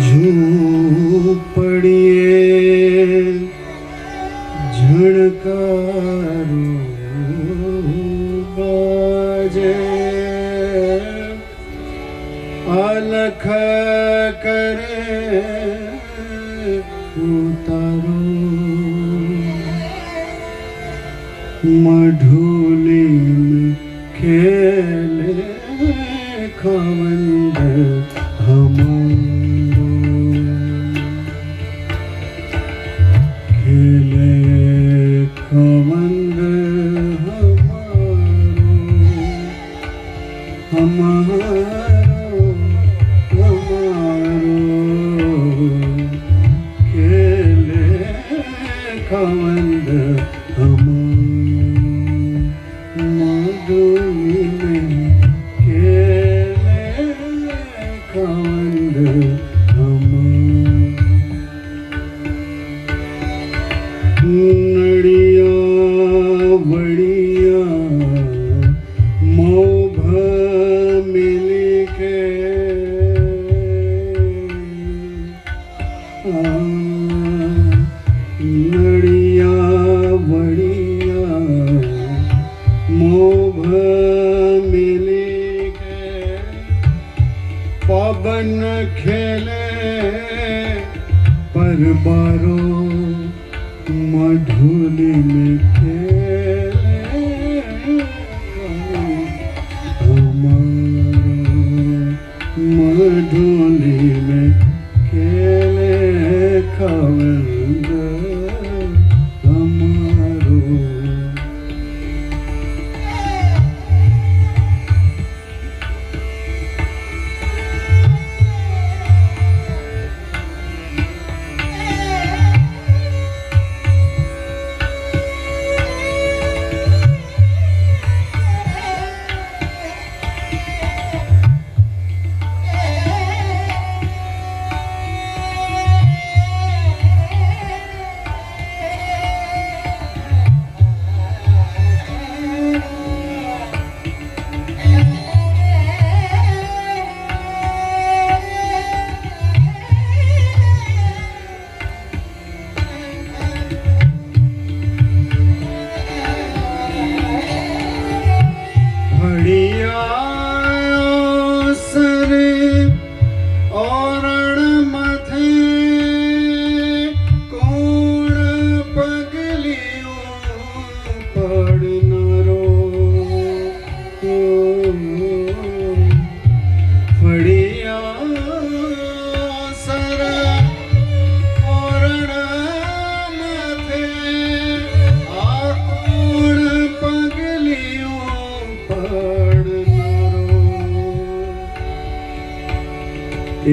ઝૂંપડીએ ઝણકારો બાજે, અલખ કરે ઉતારો, મઢુલી ખેલે ખવંદ હમારો, ખેલે ખવંદ હમારો, ખેલે ખવંદ નડિયા વડિયા મોભ મિલી કે, નડિયા વડિયા મોભ મિલી કે, પવન ખેલે પરબારો, मधुली में खेले हमारो, मधुली में खेले खवंद हमारो।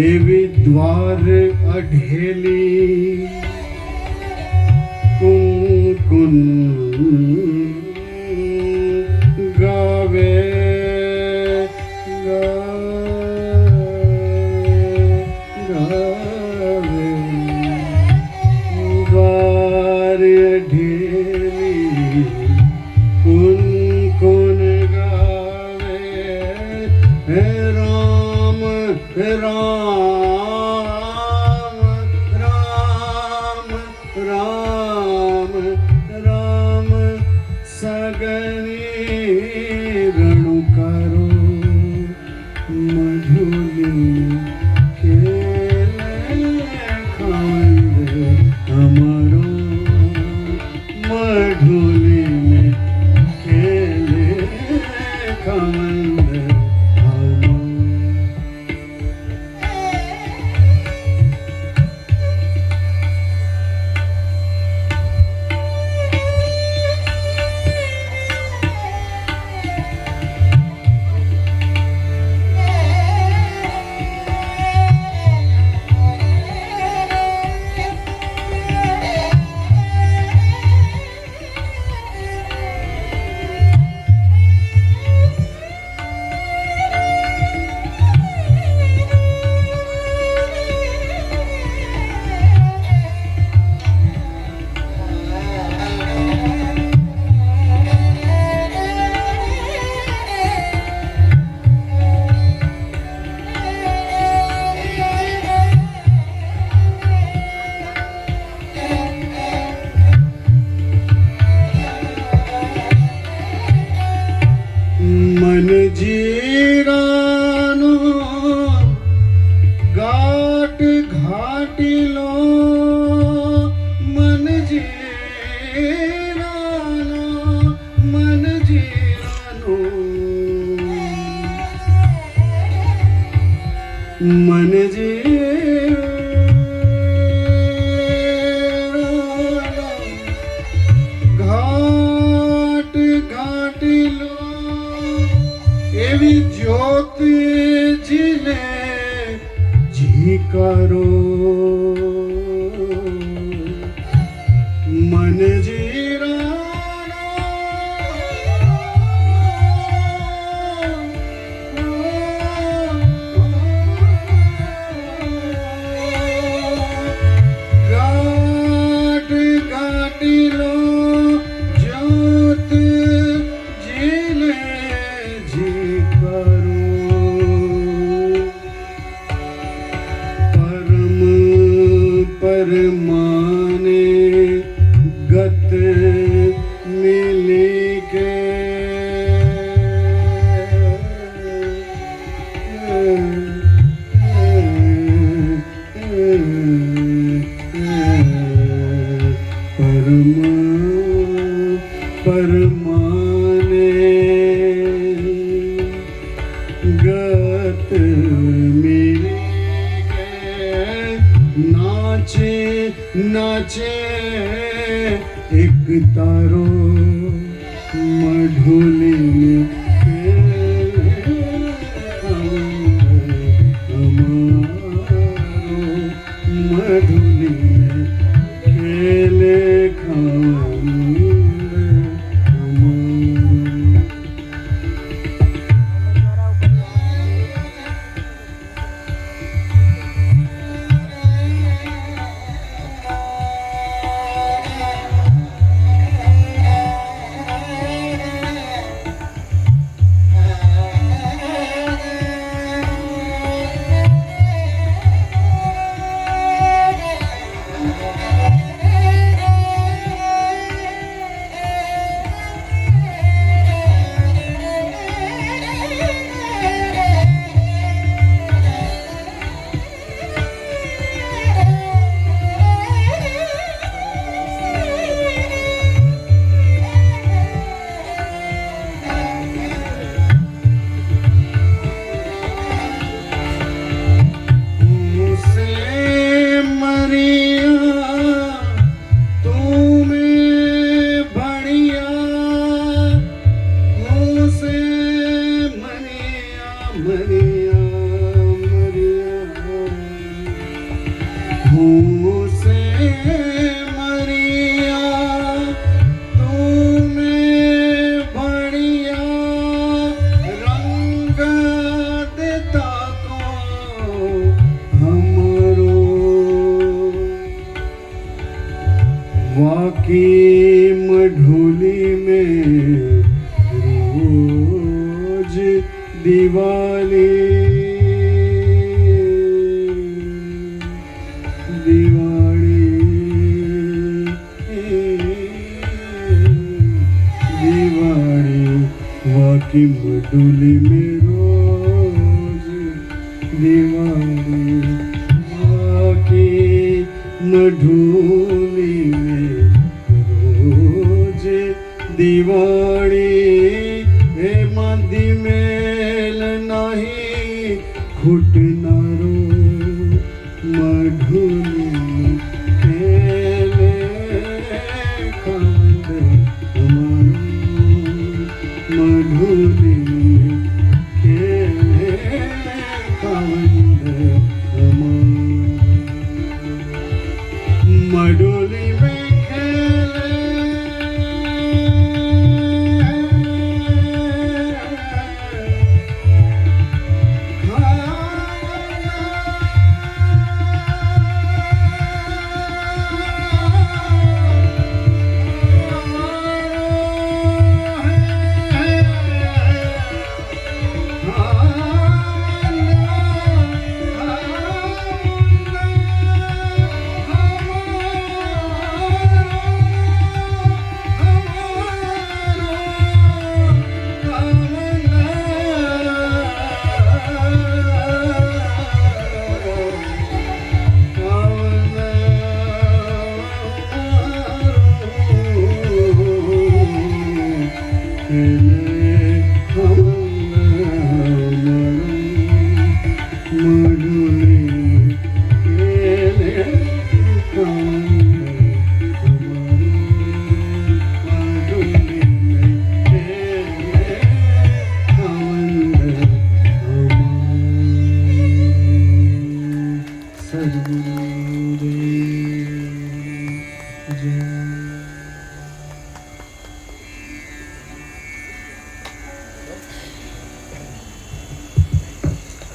એવી દ્વાર અઢેલી કુન ગાવે ગાવે, દ્વાર અઢેલી કુન ગાવે, હે રામ હે રામ રામ રામ રામ, સગની રણુકારો, મધુલી ખેલે ખવંદ અમારો, મધુલી ખેલે ખવંદ અમારો। ઘાટીલો મન જીરાનો મન જીરાનો મન જીરાનો ઘાટ ઘાટીલો એવી જ્યોત જીલે જીકારો મન જીરાનો ઘાટ ઘાટીલો જ્યોત જીલે જીકારો परमाने गत मिली के परमाने गत मिली नाचे नाचे एक तारो मधुली में हमारो मधुली में खेले वाकी मधुली में रोज दिवाली दिवाली दिवाली वाकी मधुली में रोज दिवाली वाकी मधुली में रोज दिवाली हे मादी मेल नहीं घुटनारो मधुली खेले खांड हमारो मधुली खेले खांड मडोली में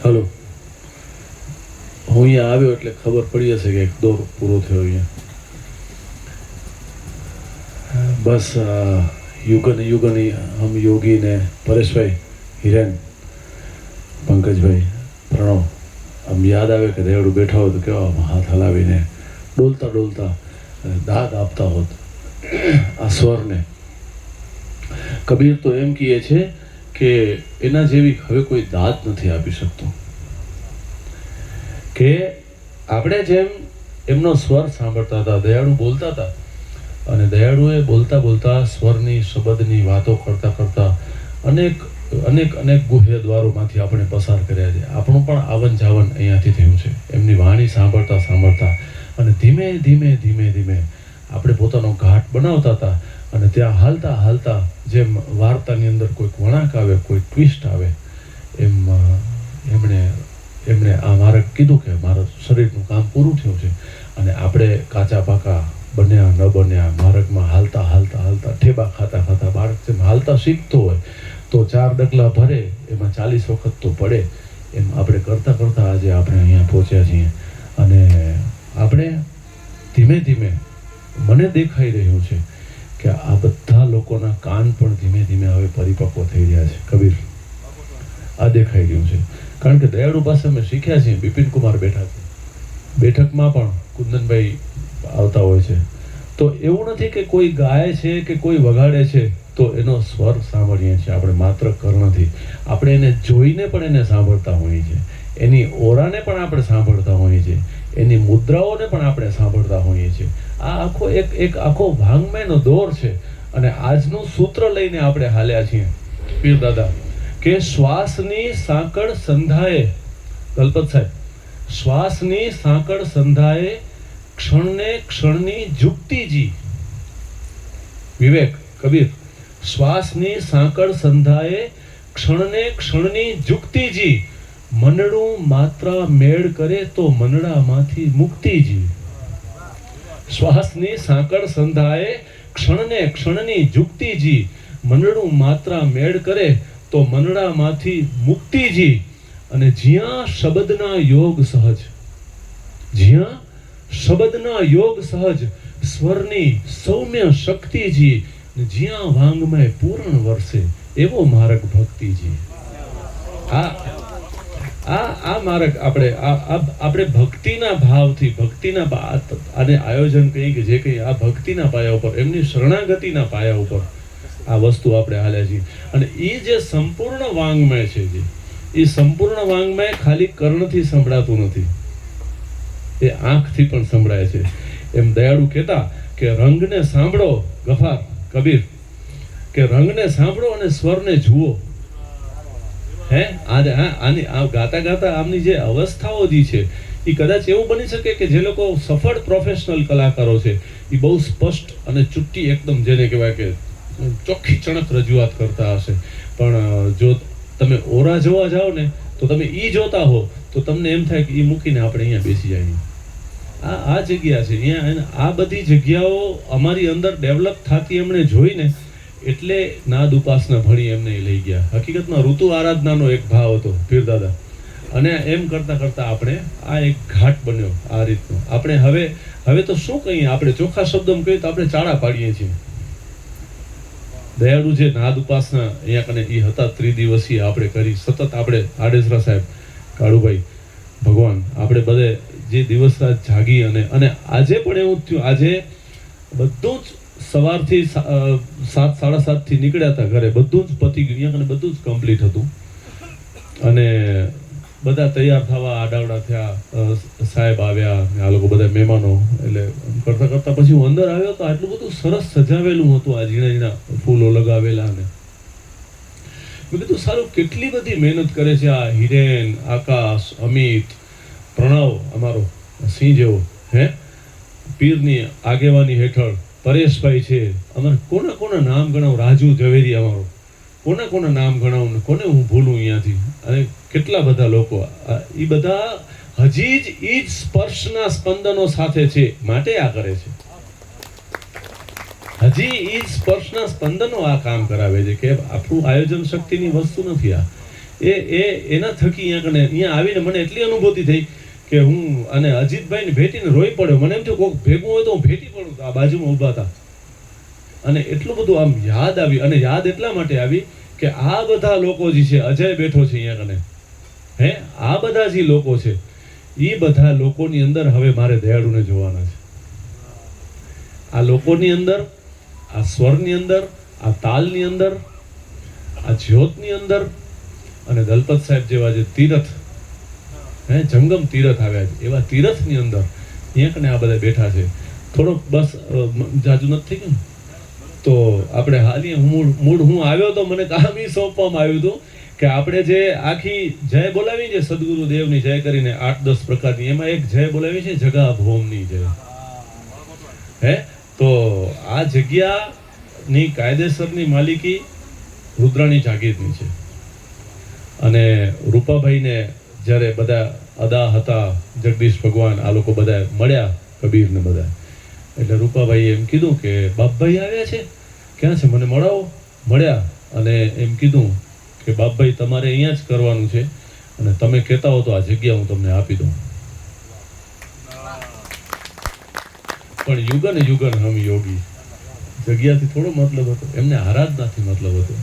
હલો, હું અહીંયા આવ્યો એટલે ખબર પડી હશે કે એક દોર પૂરો થયો અહીંયા. બસ યુગન યુગની હમ યોગી ને પરેશભાઈ, હિરેન, પંકજભાઈ, પ્રણવ, આમ યાદ આવે કે દેવડું બેઠા હોય તો કેવા આમ હાથ હલાવીને ડોલતા ડોલતા દાદ આપતા હોત આ સ્વરને. કબીર તો એમ કહે છે કે એના જેવી હવે કોઈ દાદ નથી આપી શકતો. કે આપણે જેમ એમનો સ્વર સાંભળતા હતા, દયાળુ બોલતા હતા, અને દયાળુએ બોલતા બોલતા સ્વરની શબ્દની વાતો કરતા કરતા અનેક અનેક અનેક ગુહ્ય દ્વારોમાંથી આપણે પસાર કર્યા છે. આપણું પણ આવન જાવન અહીંયાથી થયું છે એમની વાણી સાંભળતા સાંભળતા. અને ધીમે ધીમે ધીમે ધીમે આપણે પોતાનો ઘાટ બનાવતા હતા. અને ત્યાં હાલતા હાલતા જેમ વાર્તાની અંદર કોઈક વળાંક આવે, કોઈ ટ્વિસ્ટ આવે, એમ એમણે આ મારે કીધું કે મારા શરીરનું કામ પૂરું થયું છે. અને આપણે કાચા પાકા બન્યા ન બન્યા માર્ગમાં હાલતા હાલતા હાલતા ઠેબા ખાતા ખાતા, બાળક જેમ હાલતા શીખતો હોય તો 4 ડગલા ભરે એમાં 40 વખત તો પડે, એમ આપણે કરતાં કરતાં આજે આપણે અહીંયા પહોંચ્યા છીએ. અને આપણે ધીમે ધીમે મને દેખાઈ રહ્યું છે કે આ બધા લોકોના કાન પણ ધીમે ધીમે હવે પરિપક્વ થઈ રહ્યા છે. કબીર, આ દેખાઈ રહ્યું છે. કારણ કે દયાળુ પાસે અમે શીખ્યા છીએ. બિપિન કુમાર બેઠા છે, બેઠકમાં પણ કુંદનભાઈ આવતા હોય છે. તો એવું નથી કે કોઈ ગાય છે કે કોઈ વગાડે છે તો એનો સ્વર સાંભળીએ છીએ આપણે માત્ર કર્ણથી. આપણે એને જોઈને પણ એને સાંભળતા હોઈએ છીએ, એની ઓરાને પણ આપણે સાંભળતા હોઈએ છીએ, એની મુદ્રાઓને પણ આપણે સાંભળતા હોઈએ છીએ. આ આખો એક આખો વાંગમયનો દોર છે. અને આજનું સૂત્ર લઈને આપણે હાલ્યા છીએ પીર દાદા કે શ્વાસની સાંકળ સંધાએ, ગલપત સાહેબ, શ્વાસની સાંકળ સંધાએ ક્ષણને ક્ષણની ઝુકતીજી. વિવેક, કબીર, શ્વાસની સાંકળ સંધાએ ક્ષણને ક્ષણની ઝુકતીજી. મનડું માત્ર મેળ કરે તો મનડામાંથી મુક્તિજી. શ્વાસની સાંકળ સંધાએ ક્ષણને ક્ષણની ઝુકતીજી. મનડું માત્ર મેળ કરે તો મનડામાંથી મુક્તિજી. અને જ્યાં શબ્દના યોગ સહજ, જ્યાં શબ્દના યોગ સહજ સ્વરની સૌમ્ય શક્તિજી. જ્યાં વાંગમય પૂર્ણ વરસે એવો માર્ગ ભક્તિજી. આ માર્ગ આપણે ભક્તિના ભાવથી, ભક્તિના આને આયોજન કહી કે જે કંઈ આ ભક્તિના પાયા ઉપર, એમની શરણાગતિના પાયા ઉપર આ વસ્તુ આપણે હાલ્યા છીએ. અને એ જે સંપૂર્ણ વાંગમય છે, જે એ સંપૂર્ણ વાંગમય ખાલી કર્ણથી સંભળાતું નથી, એ આંખથી પણ સંભળાય છે. એમ દયાળુ કહેતા કે રંગને સાંભળો, ગફાર, કબીર, કે રંગને સાંભળો અને સ્વરને જુઓ. હે આની આ ગાતા ગાતા આમની જે અવસ્થાઓ જે છે એ કદાચ એવું બની શકે કે જે લોકો સફળ પ્રોફેશનલ કલાકારો છે એ બહુ સ્પષ્ટ અને ચુટ્ટી એકદમ જેને કહેવાય કે ચોખ્ખી ચણક રજૂઆત કરતા હશે. પણ જો તમે ઓરા જોવા જાઓ ને તો તમે ઈ જોતા હો તો તમને એમ થાય કે ઈ મૂકીને આપણે અહીંયા બેસી જઈએ. આ જગ્યા છે અહીંયા. આ બધી જગ્યાઓ અમારી અંદર ડેવલપ થતી એમણે જોઈને એટલે નાદ ઉપાસના ભણી એમને લઈ ગયા. હકીકતમાં ઋતુ આરાધનાનો એક ભાવ હતો પીર દાદા. અને એમ કરતા કરતા આપણે આ એક ઘાટ બન્યો આ રીતનો. આપણે હવે તો શું કહીએ, આપણે ચોખ્ખા શબ્દમાં કહીએ તો આપણે ચાળા પાડીએ છીએ. દયાળુ જે નાદ ઉપાસના અહીંયા કને એ હતા ત્રિદિવસીય આપણે કરી સતત. આપણે આડેસરા સાહેબ, કાળુભાઈ, ભગવાન, આપણે બધે જે દિવસ રાત જાગી અને આજે પણ એવું થયું. આજે બધું જ સવારથી 7, 7:30 થી નીકળ્યા હતા ઘરે, બધું જ પતી ગયું, અહીંયા કને બધું જ કમ્પ્લીટ હતું. અને બધા તૈયાર થવા આડાવડા થયા, સાહેબ આવ્યા, આ લોકો બધા મહેમાનો, એટલે કરતા કરતા પછી હું અંદર આવ્યો તો આટલું બધું સરસ સજાવેલું હતું. આ ઝીણા ઝીણા ફૂલો લગાવેલા. અને મેં કીધું સારું કેટલી બધી મહેનત કરે છે આ હિરેન, આકાશ, અમિત, પ્રણવ, અમારો સિંહ જેવો, હે, પીરની આગેવાની હેઠળ પરેશભાઈ છે. અમારે કોના કોના નામ ગણાવું, રાજુ ઝવેરી અમારો, કોના કોના નામ ગણાવું ને કોને હું ભૂલું અહીંયાથી. અને કેટલા બધા લોકો, એ બધા હજી જ એ જ સ્પર્શના સ્પંદનો સાથે છે માટે આ કરે છે. હજી એ જ સ્પર્શના સ્પંદનો આ કામ કરાવે છે. કે આપણું આયોજન શક્તિની વસ્તુ નથી આ. એના થકી અહીંયા આવીને મને એટલી અનુભૂતિ થઈ કે હું અને અજીતભાઈને ભેટીને રોઈ પડ્યો. મને એમ થયું કોઈક ભેગું હોય તો હું ભેટી પડું. તો આ બાજુમાં ઊભા હતા અને એટલું બધું આમ યાદ આવી. અને યાદ એટલા માટે આવી કે આ બધા લોકો જે છે, અજય બેઠો છે અહીંયા કને, આ બધા જે લોકો છે એ બધા લોકોની અંદર હવે મારે દયાળુને જોવાના છે. આ લોકોની અંદર, આ સ્વરની અંદર, આ તાલની અંદર, આ જ્યોતની અંદર અને દલપત સાહેબ જેવા જે તીરથ, જંગમ તીરથ આવ્યા છે, એવા તીરથની અંદર અહીંયા કને આ બધા બેઠા છે. થોડોક બસ જાજુ નથી થઈ ગયું તો આપણે હાલી મૂળ હું આવ્યો તો મને કામ એ સોંપવામાં આવ્યું હતું કે આપણે જે આખી જય બોલાવી છે સદગુરુ દેવની જય કરીને 8-10 પ્રકારની, એમાં એક જય બોલાવી છે જગા ભોમની જય. તો આ જગ્યાની કાયદેસરની માલિકી રુદ્રાણી જાગીરની છે. અને રૂપાભાઈને જ્યારે બધા અદા હતા, જગદીશ ભગવાન, આ લોકો બધા મળ્યા, કબીરને બધા, એટલે રૂપાભાઈએ એમ કીધું કે બાપભાઈ આવ્યા છે, ક્યાં છે, મને મળાવો. મળ્યા અને એમ કીધું કે બાપભાઈ તમારે અહીંયા જ કરવાનું છે અને તમે કહેતા હો તો આ જગ્યા હું તમને આપી દઉં. પણ યુગન યુગન હમ યોગી, જગ્યાથી થોડો મતલબ હતો, એમને આરાધનાથી મતલબ હતો.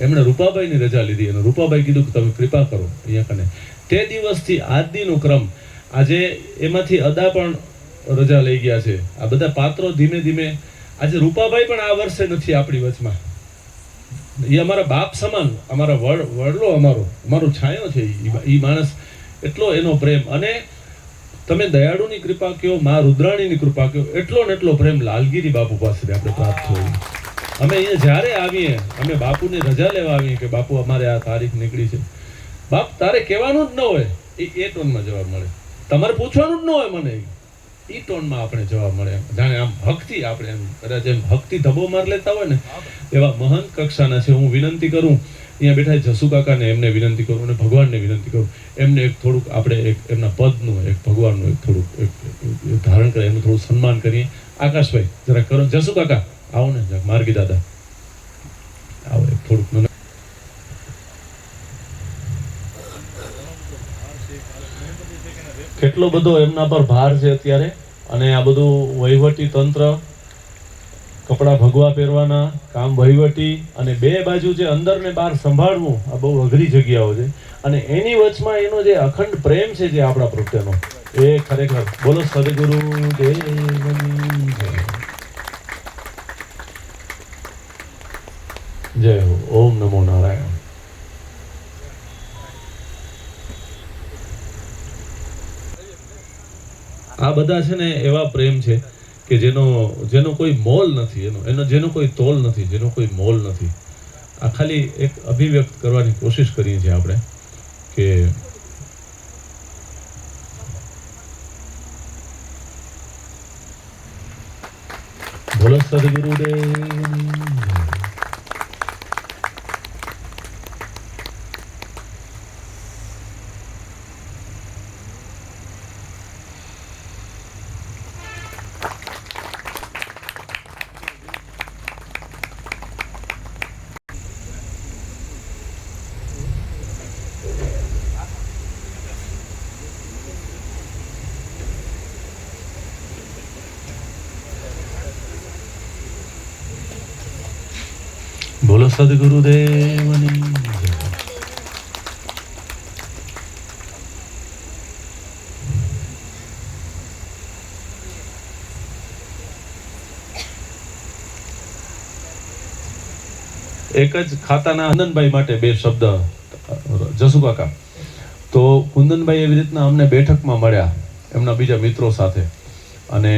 એમણે રૂપાભાઈની રજા લીધી અને રૂપાભાઈ કીધું કે તમે કૃપા કરો અહીંયા કને. તે દિવસથી આજ દીનો ક્રમ, આજે એમાંથી અદા પણ રજા લઈ ગયા છે. આ બધા પાત્રો ધીમે ધીમે, આજે રૂપાભાઈ પણ આ વર્ષે નથી આપણી વચમાં. એ અમારા બાપ સમાન, અમારા વડલો, અમારો છાંયો છે. એ માણસ એટલો એનો પ્રેમ, અને તમે દયાળુની કૃપા કહો, મા રુદ્રાણીની કૃપા કહો, એટલો ને એટલો પ્રેમ લાલગીરી બાપુ પાસેથી આપણે પ્રાપ્ત થયો. અમે અહીંયા જ્યારે આવીએ, અમે બાપુની રજા લેવા આવીએ કે બાપુ અમારે આ તારીખ નીકળી છે, બાપ તારે કહેવાનું જ ન હોય, એ ટોનમાં જવાબ મળે. તમારે પૂછવાનું જ ન હોય મને, એ ટોનમાં આપણે જવાબ મળે. જાણે આમ ભક્તિ, આપણે એમ કદાચ એમ ભક્તિ ધબો માર લેતા હોય ને એવા મહંત કક્ષાના છે. હું વિનંતી કરું, અહીંયા બેઠા જસુ કાકાને, એમને વિનંતી કરું અને ભગવાનને વિનંતી કરું, એમને એક થોડુંક આપણે એક એમના પદનું, એક ભગવાનનું એક થોડુંક એક ધારણ કરે, એનું થોડું સન્માન કરીએ. આકાશભાઈ જરા કરો. જસુ કાકા આવો ને, માર્ગી દાદા આવો, એક થોડુંક. કેટલો બધો એમના પર ભાર છે અત્યારે, અને આ બધું વહીવટી તંત્ર, કપડા ભગવા પહેરવાના, કામ વહીવટી, અને બે બાજુ જે અંદર ને બહાર સંભાળવું, આ બહુ અઘરી જગ્યાઓ છે. અને એની વચમાં એનો જે અખંડ પ્રેમ છે જે આપણા પ્રત્યેનો, એ ખરેખર. બોલો સદગુરુ દેવની જય હો. ઓમ નમો નારાયણ. આ બધા છે ને એવા પ્રેમ છે કે જેનો કોઈ મોલ નથી, જેનો કોઈ તોલ નથી, જેનો કોઈ મોલ નથી. આ ખાલી એક અભિવ્યક્ત કરવાની કોશિશ કરીએ છીએ આપણે કે બોલો સદગુરુદેવ. બોલો સદગુરુદેવની જય. એક જ ખાતાના કુંદનભાઈ માટે બે શબ્દ. જસુ કાકા, તો કુંદનભાઈ એવી રીતના અમને બેઠકમાં મળ્યા એમના બીજા મિત્રો સાથે, અને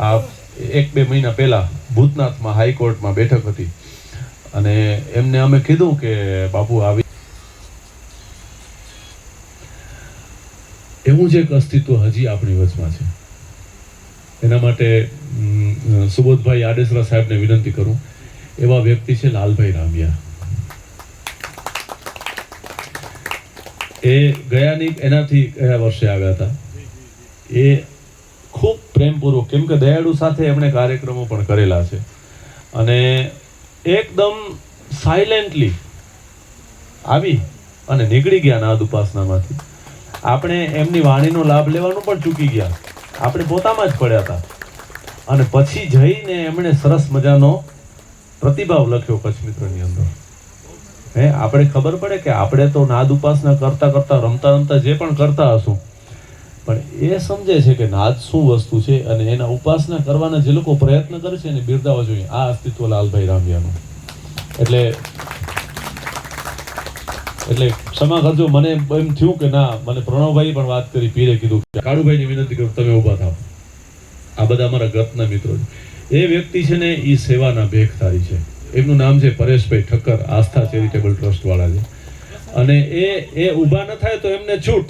આ 1-2 મહિના પહેલા ભૂતનાથમાં હાઈકોર્ટમાં બેઠક હતી, અને એમને અમે કીધું કે બાપુ આવી એવું જ એક અસ્તિત્વ હજી આપણી વચમાં છે. એના માટે સુબોધભાઈ આડેસરા સાહેબને વિનંતી કરું. એવા વ્યક્તિ છે લાલભાઈ રામિયા. એ એનાથી ગયા વર્ષે આવ્યા હતા. એ ખૂબ પ્રેમપૂર્વક, કેમ કે દયાળુ સાથે એમણે કાર્યક્રમો પણ કરેલા છે, અને એકદમ સાયલેન્ટલી આવી અને નીકળી ગયા નાદ ઉપાસનામાંથી. આપણે એમની વાણીનો લાભ લેવાનું પણ ચૂકી ગયા, આપણે પોતામાં જ પડ્યા હતા. અને પછી જઈને એમણે સરસ મજાનો પ્રતિભાવ લખ્યો કચ્છ મિત્રની અંદર. આપણે ખબર પડે કે આપણે તો નાદ ઉપાસના કરતા કરતા રમતા રમતા જે પણ કરતા હશું, પણ એ સમજે છે કે નાદ શું વસ્તુ છે અને એના ઉપાસના કરવાના જે લોકો પ્રયત્ન કરે છે એને બિરદાવવા જોઈએ. આ અસ્તિત્વ લાલભાઈ રામડિયાનું. એટલે ક્ષમા કરજો, મને એમ થયું કે ના, મને પ્રણવભાઈ પણ વાત કરી, પીરે કીધું કાળુભાઈની વિનંતી કરું તમે ઊભા થાવ. આ બધા અમારા ગતના મિત્રો છે. એ વ્યક્તિ છે ને એ સેવાના ભેખધારી છે. એમનું નામ છે પરેશભાઈ ઠક્કર, આસ્થા ચેરિટેબલ ટ્રસ્ટ વાળા છે. અને એ ઊભા ન થાય તો એમને છૂટ,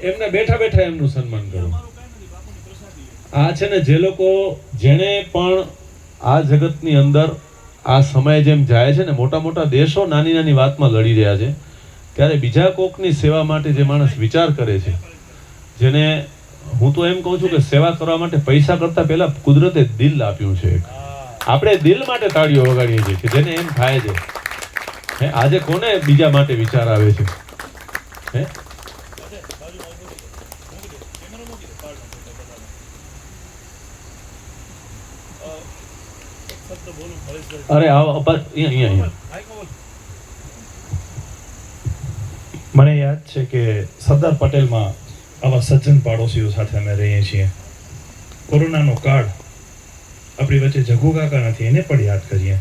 એમને બેઠા બેઠા એમનું સન્માન કરો. આ છે ને જે લોકો જેણે પણ આ જગતની અંદર આ સમય જેમ જાય છે ને, મોટા મોટા દેશો નાની નાની વાતમાં લડી રહ્યા છે, ત્યારે બીજા કોકની સેવા માટે જે માણસ વિચાર કરે છે, જેને હું તો એમ કહું છું કે સેવા કરવા માટે પૈસા કરતા પહેલા કુદરતે દિલ આપ્યું છે. આપણે દિલ માટે તાળીઓ વગાડીએ છીએ કે જેને એમ થાય છે આજે કોને બીજા માટે વિચાર આવે છે. અરે અહીંયા મને યાદ છે કે સરદાર પટેલમાં આવા સજ્જન પાડોશીઓ સાથે અમે રહીએ છીએ. કોરોનાનો કાળ, આપણી વચ્ચે જગુ કાકા નથી, એને પણ યાદ કરીએ.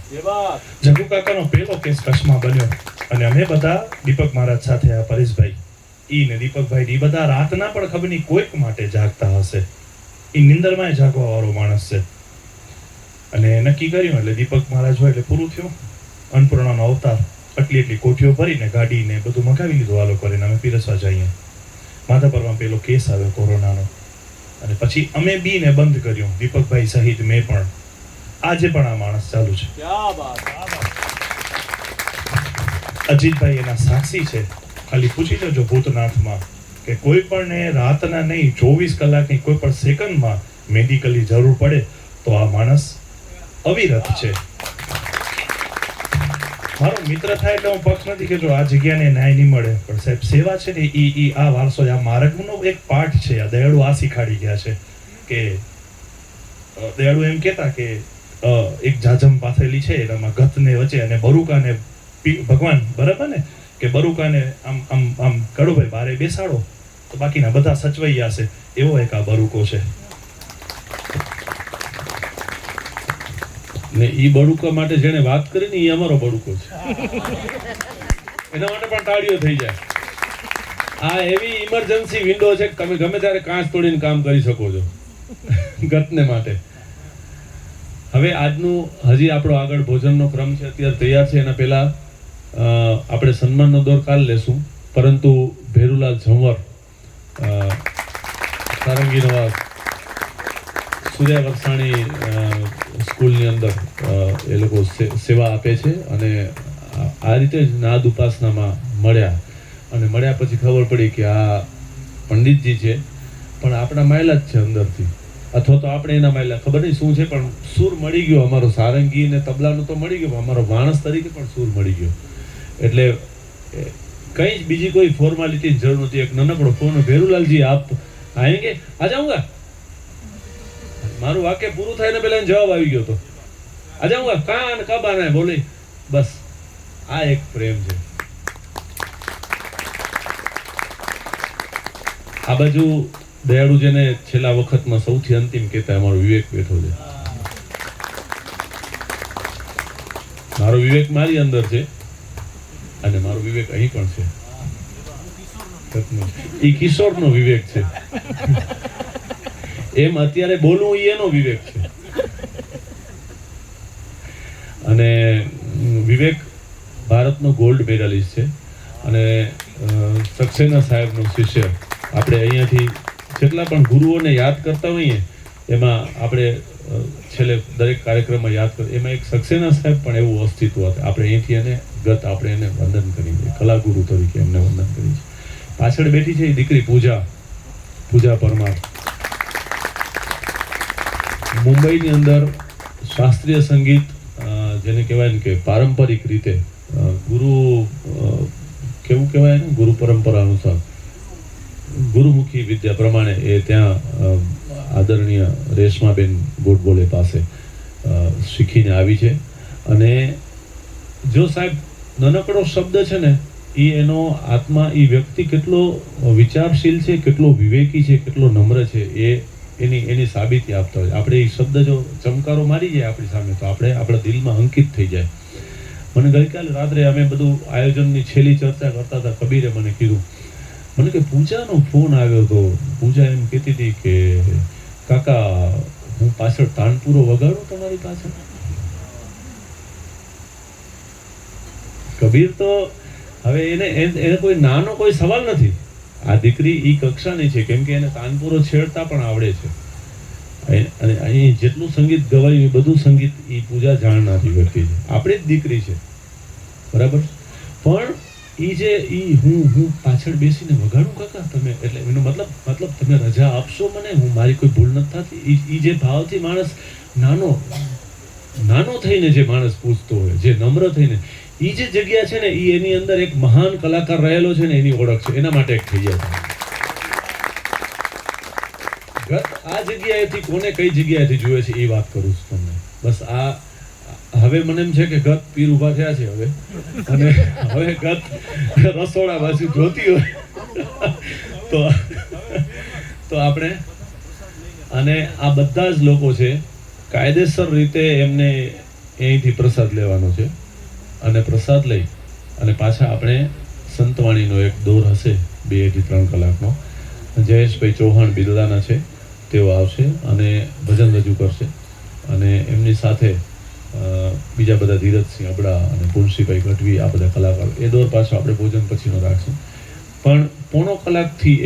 જગુ કાકાનો પહેલો કેસ કચ્છમાં બન્યો અને અમે બધા દીપક મહારાજ સાથે, આ પરેશભાઈ ઈ ને દીપકભાઈ ઈ બધા રાતના પણ ખબર નહીં કોઈક માટે જાગતા હશે. ઈ નિંદરમાં જાગવા વાળો માણસ છે. અને નક્કી કર્યું એટલે દીપક મહારાજ હોય એટલે પૂરું થયું. અન્નપૂર્ણાનો અવતાર, એટલી કોઠીઓ ભરીને ગાડીને બધું મગાવી લીધું આ લોકોને, અમે પીરસવા જઈએ. માધાપરમાં પેલો કેસ આવ્યો કોરોનાનો, અને પછી અમે બીને બંધ કર્યું, દીપકભાઈ સહિત મેં પણ. આજે પણ આ માણસ ચાલુ છે. અજીતભાઈ એના સાક્ષી છે. ખાલી પૂછી લેજો ભૂતનાથમાં કે કોઈ પણ રાતના નહીં, 24 કલાકની કોઈ પણ સેકન્ડમાં મેડિકલી જરૂર પડે તો આ માણસ અવિરત છે. મારો મિત્ર થાય એટલે હું પક્ષ નથી કે જો આ જગ્યાને ન્યાય નહીં મળે, પણ સાહેબ સેવા છે ને ઈ આ વારસો, આ માર્ગનો એક પાઠ છે. આ દયાળુ આ શીખાડી ગયા છે કે દયાળુ એમ કહેતા કે એક જાજમ પાથરેલી છે એનામાં ગતને વચ્ચે અને બરુકાને ભગવાન, બરાબર ને, કે બરુકાને આમ આમ આમ કડુભાઈ બારે બેસાડો તો બાકીના બધા સચવાઈ જશે. એવો એક આ બરુકો છે. ને ઈ બડુકા માટે જેને વાત કરી ને એ અમારો બડુકો છે. એના માટે પણ તાળીઓ થઈ જાય. આ એવી ઇમરજન્સી વિન્ડો છે કે તમે ગમે ત્યારે કાંચ તોડીને કામ કરી શકો છો ગતને માટે. હવે આજનું હજી આપણો આગળ ભોજનનો ક્રમ છે, અત્યારે તૈયાર છે. એના પહેલા આપણે સન્માનનો દોર કાલ લેશું, પરંતુ ભેરુલાલ ઝંવર સારંગી નવા સૂર્યા વરસાણી સ્કૂલની અંદર એ લોકો સેવા આપે છે. અને આ રીતે જ નાદ ઉપાસનામાં મળ્યા, અને મળ્યા પછી ખબર પડી કે આ પંડિતજી છે પણ આપણા માયલા જ છે અંદરથી, અથવા તો આપણે એના માયલા, ખબર નહીં શું છે, પણ સૂર મળી ગયો. અમારો સારંગી ને તબલાનો તો મળી ગયો, અમારો માણસ તરીકે પણ સૂર મળી ગયો. એટલે કઈ જ બીજી કોઈ ફોર્માલિટીની જરૂર નથી. એક નાનકડો ફોન, ભેરુલાલજી આપ આएंगे, આ જાઉંગા. મારું વાક્ય પૂરું થાય ને પહેલા જવાબ આવી ગયો તો આ જાઉંગા, કાન કબ આના હે બોલે. બસ આ એક પ્રેમ છે. આ બાજુ દયાળુ જેને છેલ્લા વખતમાં સૌથી અંતિમ કહેતા અમારો વિવેક બેઠો છે. મારો વિવેક મારી અંદર છે અને મારો વિવેક અહીં પણ છે. એ કિશોરનો વિવેક છે. એમ અત્યારે બોલવું એનો વિવેક છે. અને વિવેક ભારતનો ગોલ્ડ મેડાલિસ્ટ છે અને સક્સેના સાહેબનો શિષ્ય. આપણે અહીંયાથી જેટલા પણ ગુરુઓને યાદ કરતા હોઈએ એમાં આપણે છેલ્લે દરેક કાર્યક્રમમાં યાદ કરીએ, એમાં એક સક્સેના સાહેબ પણ એવું અસ્તિત્વ હતું. આપણે અહીંથી એને આપણે એને વંદન કરીએ, કલાગુરુ તરીકે એમને વંદન કરીએ. પાછળ બેઠી છે એ દીકરી પૂજા પરમાર. મુંબઈની અંદર શાસ્ત્રીય સંગીત જેને કહેવાય ને કે પારંપરિક રીતે ગુરુ કેવું કહેવાય ને, ગુરુ પરંપરા અનુસાર ગુરુમુખી વિદ્યા પ્રમાણે એ ત્યાં આદરણીય રેશમાબેન ગોડબોલે પાસે શીખીને આવી છે. અને જો સાહેબ નાનકડો શબ્દ છે ને, એ એનો આત્મા, એ વ્યક્તિ કેટલો વિચારશીલ છે, કેટલો વિવેકી છે, કેટલો નમ્ર છે, એ એની સાબિતી આપતા હોય. આપણે એ શબ્દ જો ચમકારો મારી જાય આપણી સામે તો આપણે આપણા દિલમાં અંકિત થઈ જાય. મને ગઈકાલે રાત્રે અમે બધું આયોજનની છેલ્લી ચર્ચા કરતા હતા, કબીરે મને કીધું, મને કે પૂજાનો ફોન આવ્યો હતો. પૂજા એમ કહેતી હતી કે કાકા હું પાછળ તાનપુરો વગાડું તમારી પાછળ. કબીર તો હવે એને કોઈ નાનો કોઈ સવાલ નથી. આ દીકરી ઈ કક્ષાની છે, કેમ કે એને તાનપુરો છેડતા પણ આવડે છે. અને અહીં જેટલું સંગીત ગવાયું એ બધું સંગીત ઈ પૂજા જાણનારી વ્યક્તિ છે, આપણી જ દીકરી છે, બરાબર. પણ ઈ જે હું પાછળ બેસીને વગાડું કાકા તમે, એટલે એનો મતલબ તમે રજા આપશો મને, હું મારી કોઈ ભૂલ નથી થતી. ઈ જે ભાવથી માણસ નાનો થઈને જે માણસ પૂછતો હોય, જે નમ્ર થઈને, ઈ જે જગ્યા છે ને, ઈ એની અંદર એક મહાન કલાકાર રહેલો છે ને, એની ઓળખ છે. એના માટે એક થઈ જાય. ગત આ જગ્યાએથી કોને કઈ જગ્યાએથી જોયે છે એ વાત કરું છું તમને. બસ આ હવે મને એમ છે કે ગત પીર ઉભા થયા છે હવે, અને હવે ગત રસોડા બાજુ જોતી હોય તો આપણે, અને આ બધા જ લોકો છે કાયદેસર રીતે એમને અહીંથી પ્રસાદ લેવાનો છે. અને પ્રસાદ લઈ અને પાછા આપણે સંતવાણીનો એક દોર હશે 2 થી 3 કલાકનો. જયેશભાઈ ચૌહાણ બિરલાના છે, તેઓ આવશે અને ભજન રજૂ કરશે. અને એમની સાથે બીજા બધા ધીરજસિંહ અબડા અને પુલસીભાઈ ગઢવી, આ બધા કલાકારો. એ દોર પાછો આપણે ભોજન પછીનો રાખશું. પણ 1.5 કલાકથી